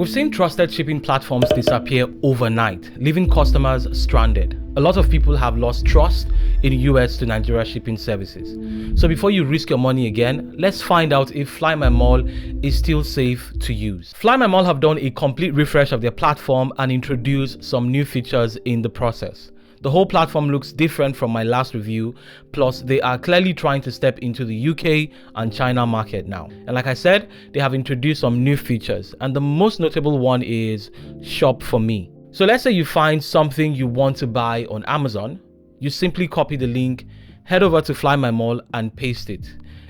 We've seen trusted shipping platforms disappear overnight, leaving customers stranded. A lot of people have lost trust in US to Nigeria shipping services. So before you risk your money again, let's find out if FlyMyMall is still safe to use. FlyMyMall have done a complete refresh of their platform and introduced some new features in the process. The whole platform looks different from my last review, plus they are clearly trying to step into the UK and China market now. And like I said, they have introduced some new features, and the most notable one is Shop for Me. So let's say you find something you want to buy on Amazon, you simply copy the link, head over to FlyMyMall and paste it.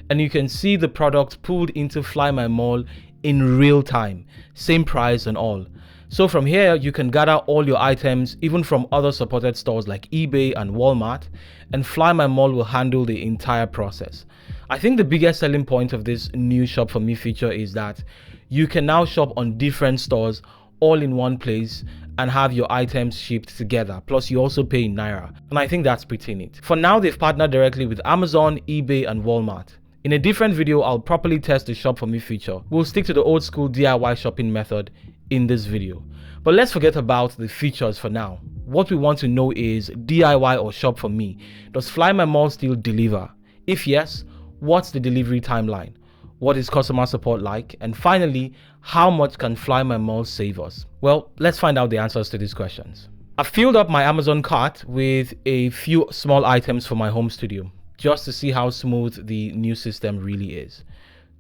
And you can see the product pulled into FlyMyMall in real time, same price and all. So from here, you can gather all your items, even from other supported stores like eBay and Walmart, and FlyMyMall will handle the entire process. I think the biggest selling point of this new Shop For Me feature is that you can now shop on different stores all in one place and have your items shipped together. Plus, you also pay in Naira. And I think that's pretty neat. For now, they've partnered directly with Amazon, eBay, and Walmart. In a different video, I'll properly test the Shop For Me feature. We'll stick to the old school DIY shopping method in this video. But let's forget about the features for now. What we want to know is DIY or Shop For Me. Does FlyMyMall still deliver? If yes, what's the delivery timeline? What is customer support like? And finally, how much can FlyMyMall save us? Well, let's find out the answers to these questions. I filled up my Amazon cart with a few small items for my home studio, just to see how smooth the new system really is.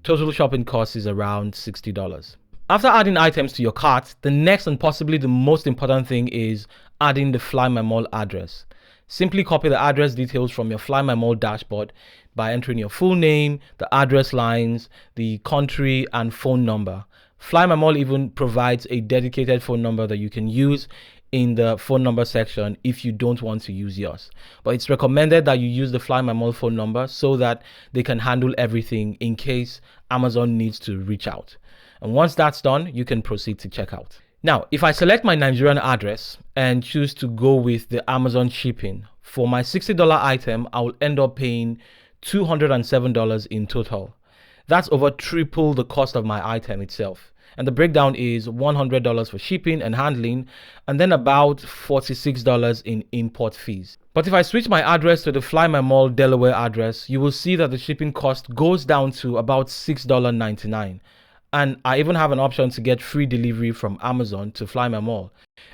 Total shopping cost is around $60. After adding items to your cart, the next and possibly the most important thing is adding the FlyMyMall address. Simply copy the address details from your FlyMyMall dashboard by entering your full name, the address lines, the country, and phone number. FlyMyMall even provides a dedicated phone number that you can use in the phone number section if you don't want to use yours. But it's recommended that you use the FlyMyMall phone number so that they can handle everything in case Amazon needs to reach out. And once that's done, you can proceed to checkout. Now, if I select my Nigerian address and choose to go with the Amazon shipping, for my $60 item, I will end up paying $207 in total. That's over triple the cost of my item itself. And the breakdown is $100 for shipping and handling, and then about $46 in import fees. But if I switch my address to the FlyMyMall Delaware address, you will see that the shipping cost goes down to about $6.99. And I even have an option to get free delivery from Amazon to FlyMyMall,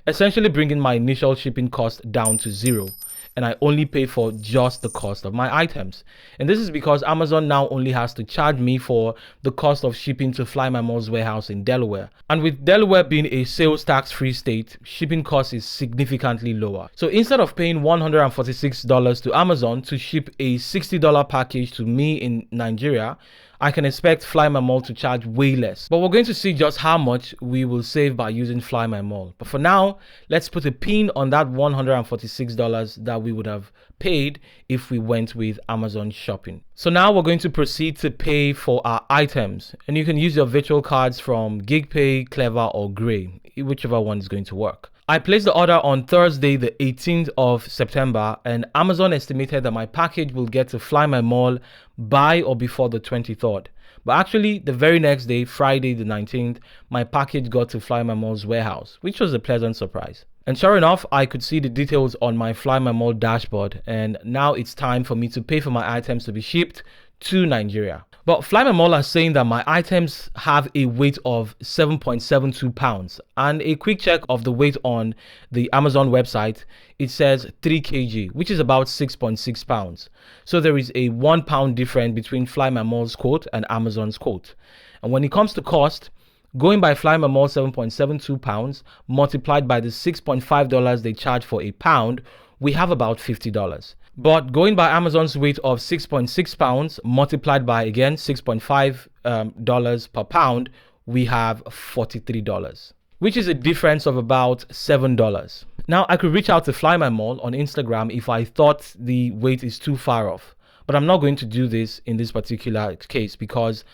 essentially bringing my initial shipping cost down to zero. And I only pay for just the cost of my items. And this is because Amazon now only has to charge me for the cost of shipping to FlyMyMall's warehouse in Delaware. And with Delaware being a sales tax free state, shipping cost is significantly lower. So instead of paying $146 to Amazon to ship a $60 package to me in Nigeria, I can expect FlyMyMall to charge way less. But we're going to see just how much we will save by using FlyMyMall. But for now, let's put a pin on that $146 that we would have paid if we went with Amazon shopping. So now we're going to proceed to pay for our items. And you can use your virtual cards from GigPay, Clever, or Gray, whichever one is going to work. I placed the order on Thursday, the 18th of September, and Amazon estimated that my package will get to FlyMyMall by or before the 23rd. But actually, the very next day, Friday the 19th, my package got to FlyMyMall's warehouse, which was a pleasant surprise. And sure enough, I could see the details on my FlyMyMall dashboard, and now it's time for me to pay for my items to be shipped to Nigeria. But FlyMyMall are saying that my items have a weight of 7.72 pounds. And a quick check of the weight on the Amazon website, it says 3 kg, which is about 6.6 pounds. So there is a 1 pound difference between FlyMyMall's quote and Amazon's quote. And when it comes to cost, going by FlyMyMall 7.72 pounds multiplied by the $6.5 they charge for a pound, we have about $50. But going by Amazon's weight of 6.6 pounds multiplied by, again, $6.5 per pound, we have $43, which is a difference of about $7. Now, I could reach out to FlyMyMall on Instagram if I thought the weight is too far off, but I'm not going to do this in this particular case because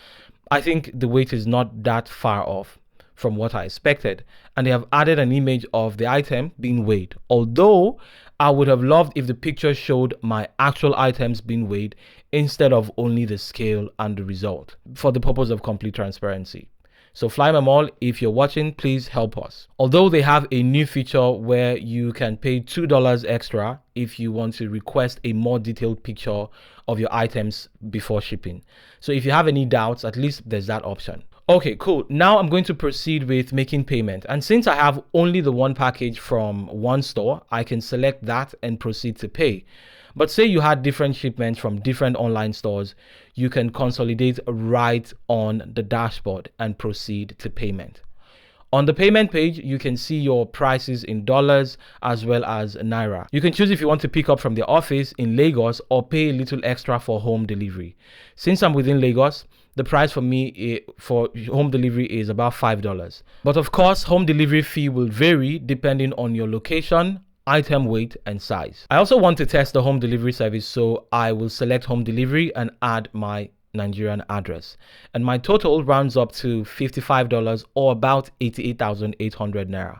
I think the weight is not that far off from what I expected, and they have added an image of the item being weighed. Although I would have loved if the picture showed my actual items being weighed instead of only the scale and the result, for the purpose of complete transparency. So Fly My Mall, if you're watching, please help us. Although they have a new feature where you can pay $2 extra if you want to request a more detailed picture of your items before shipping. So if you have any doubts, at least there's that option. Okay, cool. Now I'm going to proceed with making payment. And since I have only the one package from one store, I can select that and proceed to pay. But say you had different shipments from different online stores, you can consolidate right on the dashboard and proceed to payment. On the payment page, you can see your prices in dollars as well as naira. You can choose if you want to pick up from the office in Lagos or pay a little extra for home delivery. Since I'm within Lagos, the price for me for home delivery is about $5. But of course, home delivery fee will vary depending on your location, item weight and size. I also want to test the home delivery service, so I will select home delivery and add my Nigerian address, and my total rounds up to $55 or about 88,800 naira.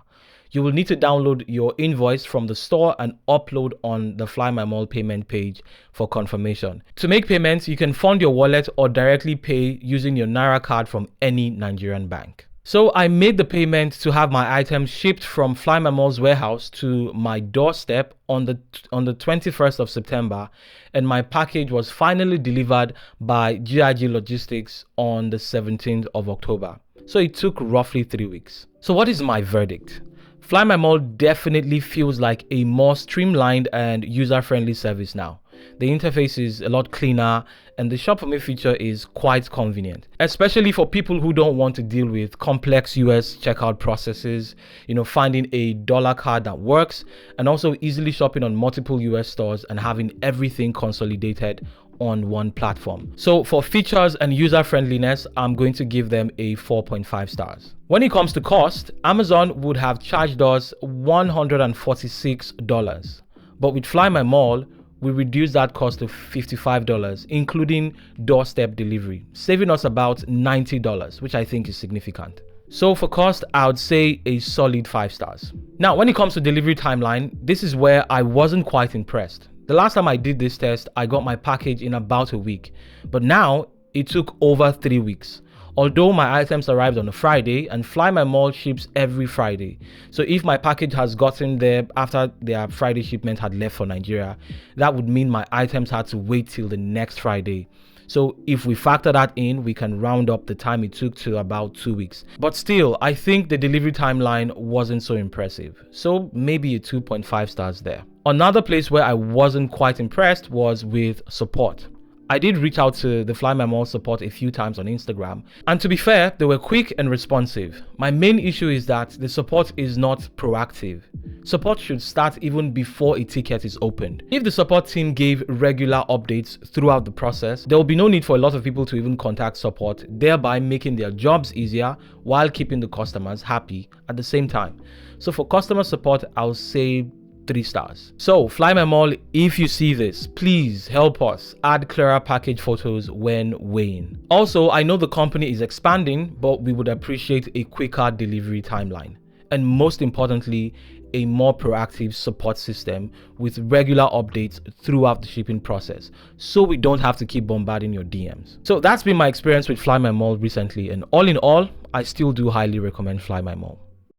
You will need to download your invoice from the store and upload on the Fly My Mall payment page for confirmation. To make payments, you can fund your wallet or directly pay using your Naira card from any Nigerian bank. So I made the payment to have my items shipped from Fly My Mall's warehouse to my doorstep on the 21st of September, and my package was finally delivered by GIG Logistics on the 17th of October. So it took roughly 3 weeks. So what is my verdict? Fly My Mall definitely feels like a more streamlined and user-friendly service now. The interface is a lot cleaner and the Shop For Me feature is quite convenient, especially for people who don't want to deal with complex US checkout processes, finding a dollar card that works, and also easily shopping on multiple US stores and having everything consolidated on one platform. So for features and user friendliness, I'm going to give them a 4.5 stars. When it comes to cost, Amazon would have charged us $146, but with Fly My Mall, we reduced that cost to $55, including doorstep delivery, saving us about $90, which I think is significant. So for cost, I would say a solid 5 stars. Now, when it comes to delivery timeline, this is where I wasn't quite impressed. The last time I did this test, I got my package in about a week, but now it took over 3 weeks. Although my items arrived on a Friday and Fly My Mall ships every Friday. So if my package has gotten there after their Friday shipment had left for Nigeria, that would mean my items had to wait till the next Friday. So if we factor that in, we can round up the time it took to about 2 weeks. But still, I think the delivery timeline wasn't so impressive. So maybe a 2.5 stars there. Another place where I wasn't quite impressed was with support. I did reach out to the Fly My Mall support a few times on Instagram, and to be fair, they were quick and responsive. My main issue is that the support is not proactive. Support should start even before a ticket is opened. If the support team gave regular updates throughout the process, there will be no need for a lot of people to even contact support, thereby making their jobs easier while keeping the customers happy at the same time. So for customer support, I'll say 3 stars. So Fly My Mall, if you see this, please help us add clearer package photos when weighing. Also, I know the company is expanding, but we would appreciate a quicker delivery timeline. And most importantly, a more proactive support system with regular updates throughout the shipping process, so we don't have to keep bombarding your DMs. So that's been my experience with Fly My Mall recently, and all in all, I still do highly recommend Fly My Mall.